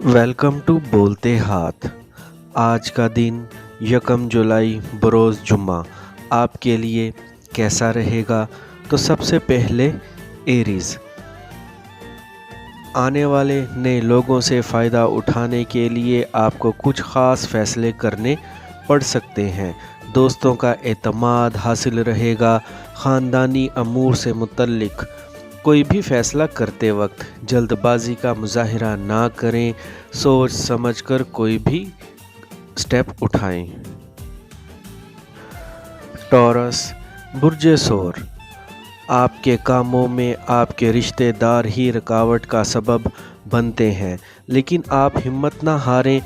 Welcome to बोलते हाथ। आज का दिन 1 जुलाई बरोज़ जुम्मा आपके लिए कैसा रहेगा? तो सबसे पहले एरीज़, आने वाले नए लोगों से फ़ायदा उठाने के लिए आपको कुछ ख़ास फ़ैसले करने पड़ सकते हैं। दोस्तों का एतमाद हासिल रहेगा। ख़ानदानी अमूर से मुतल्लिक़ कोई भी फ़ैसला करते वक्त जल्दबाजी का मुज़ाहिरा ना करें, सोच समझकर कोई भी स्टेप उठाएं। टॉरस, बुर्ज सोर, आपके कामों में आपके रिश्तेदार ही रुकावट का सबब बनते हैं, लेकिन आप हिम्मत ना हारें।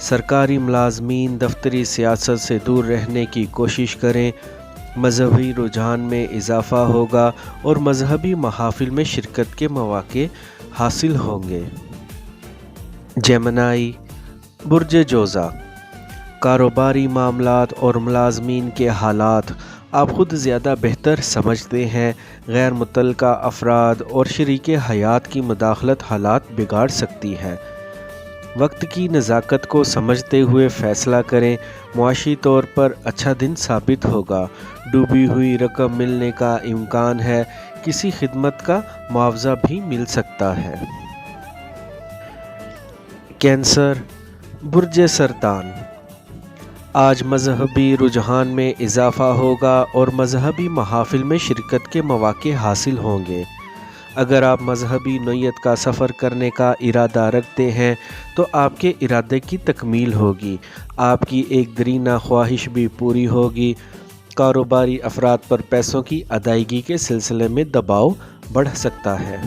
सरकारी मुलाजमीन दफ्तरी सियासत से दूर रहने की कोशिश करें। मजहबी रुझान में इजाफ़ा होगा और मजहबी महाफिल में शिरकत के मौके हासिल होंगे। जेमिनी, बुर्ज जोज़ा, कारोबारी मामलात और मुलाजमीन के हालात आप ख़ुद ज़्यादा बेहतर समझते हैं। गैर मुतल्लका अफराद और शरीके हयात की मुदाखलत हालात बिगाड़ सकती है। वक्त की नज़ाकत को समझते हुए फ़ैसला करें। मुआशी तौर पर अच्छा दिन साबित होगा। डूबी हुई रकम मिलने का इम्कान है। किसी खिदमत का मुआवजा भी मिल सकता है। कैंसर, बुर्ज सरतान, आज मजहबी रुझान में इजाफ़ा होगा और मजहबी महाफिल में शिरकत के मौके हासिल होंगे। अगर आप मजहबी नोयत का सफ़र करने का इरादा रखते हैं तो आपके इरादे की तकमील होगी। आपकी एक दरीना ख्वाहिश भी पूरी होगी। कारोबारी अफराद पर पैसों की अदायगी के सिलसिले में दबाव बढ़ सकता है।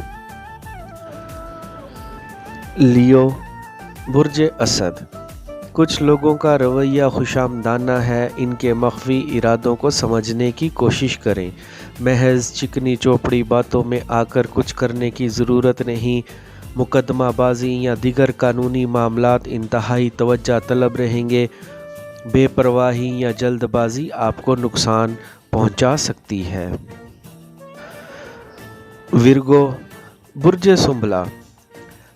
लियो, बुर्ज असद, कुछ लोगों का रवैया खुशामदाना है। इनके मख्फी इरादों को समझने की कोशिश करें। महज चिकनी चौपड़ी बातों में आकर कुछ करने की ज़रूरत नहीं। मुकदमाबाजी या दीगर कानूनी मामलात इंतहाई तवज्जो तलब रहेंगे। बेपरवाही या जल्दबाजी आपको नुकसान पहुंचा सकती है। विरगो, बुर्ज सुंबला,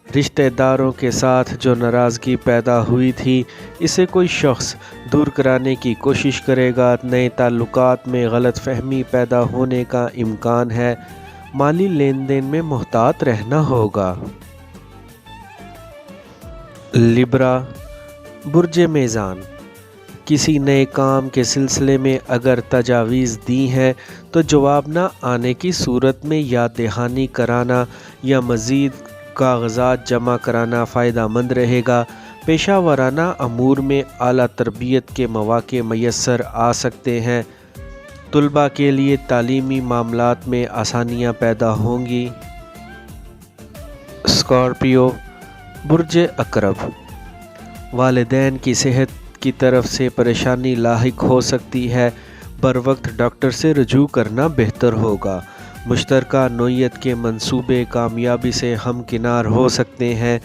रिश्तेदारों के साथ जो नाराज़गी पैदा हुई थी इसे कोई शख्स दूर कराने की कोशिश करेगा। नए ताल्लुकात में गलत फहमी पैदा होने का इम्कान है। माली लेन देन में मुहतात रहना होगा। लिब्रा, बुर्ज मेज़ान, किसी नए काम के सिलसिले में अगर तजावीज़ दी हैं तो जवाब ना आने की सूरत में याद दहानी कराना या मज़ीद कागज़ात जमा कराना फ़ायदा मंद रहेगा। पेशा वराना अमूर में आला तरबियत के मौके मैसर आ सकते हैं। तुलबा के लिए तालीमी मामलात में आसानियाँ पैदा होंगी। स्कॉर्पियो, बुर्ज अकरब, वालिदैन की सेहत की तरफ से परेशानी लाहिक हो सकती है। बर वक्त डॉक्टर से रजू करना बेहतर होगा। मुश्तरका नोयत के मंसूबे कामयाबी से हमकिनार हो सकते हैं।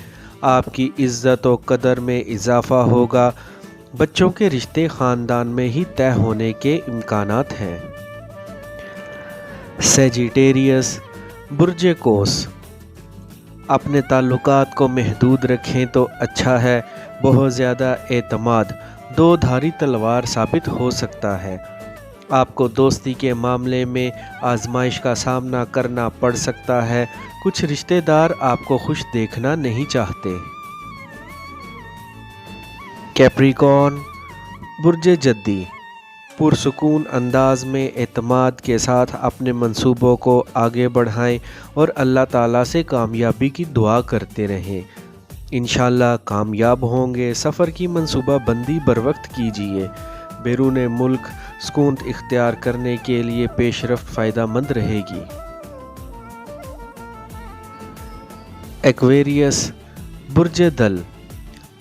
आपकी इज़्ज़त व कदर में इजाफ़ा होगा। बच्चों के रिश्ते ख़ानदान में ही तय होने के इम्कानात हैं। सेजिटेरियस, बुर्ज कोस, अपने ताल्लुकात को महदूद रखें तो अच्छा है। बहुत ज़्यादा एतमाद दो धारी तलवार साबित हो सकता है। आपको दोस्ती के मामले में आजमाइश का सामना करना पड़ सकता है। कुछ रिश्तेदार आपको खुश देखना नहीं चाहते। कैप्रिकॉर्न, बुर्ज जद्दी, पुरसुकून अंदाज में एतमाद के साथ अपने मंसूबों को आगे बढ़ाएं और अल्लाह ताला से कामयाबी की दुआ करते रहें। इंशाअल्लाह कामयाब होंगे। सफ़र की मंसूबा बंदी बर वक्त कीजिए। बैरून मुल्क सुकून इख्तियार करने के लिए पेशरफ्त फ़ायदा मंद रहेगी। एक्वेरियस, बुर्ज दल,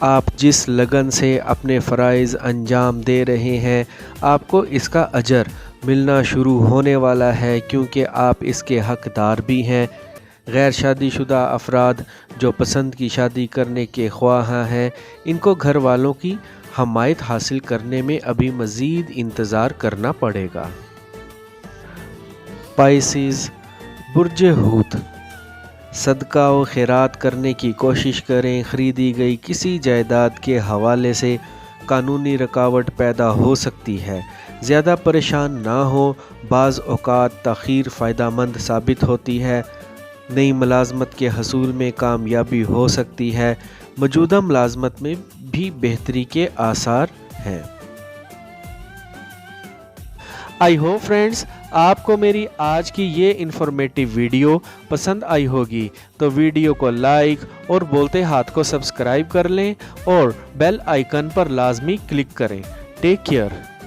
आप जिस लगन से अपने फ़राइज़ अंजाम दे रहे हैं आपको इसका अजर मिलना शुरू होने वाला है, क्योंकि आप इसके हकदार भी हैं। गैर शादीशुदा अफराद जो पसंद की शादी करने के ख्वाह हैं इनको घर वालों की हमायत हासिल करने में अभी मज़ीद इंतज़ार करना पड़ेगा। पाइसिस, बुर्ज हूत, صدقہ و خیرات کرنے کی کوشش کریں۔ خریدی گئی کسی جائیداد کے حوالے سے قانونی رکاوٹ پیدا ہو سکتی ہے۔ زیادہ پریشان نہ ہو، بعض اوقات تاخیر فائدہ مند ثابت ہوتی ہے۔ نئی ملازمت کے حصول میں کامیابی ہو سکتی ہے۔ موجودہ ملازمت میں بھی بہتری کے آثار ہیں۔ آئی ہوپ فرینڈز آپ کو میری آج کی یہ انفارمیٹیو ویڈیو پسند آئی ہوگی، تو ویڈیو کو لائک اور بولتے ہاتھ کو سبسکرائب کر لیں اور بیل آئیکن پر لازمی کلک کریں۔ Take care.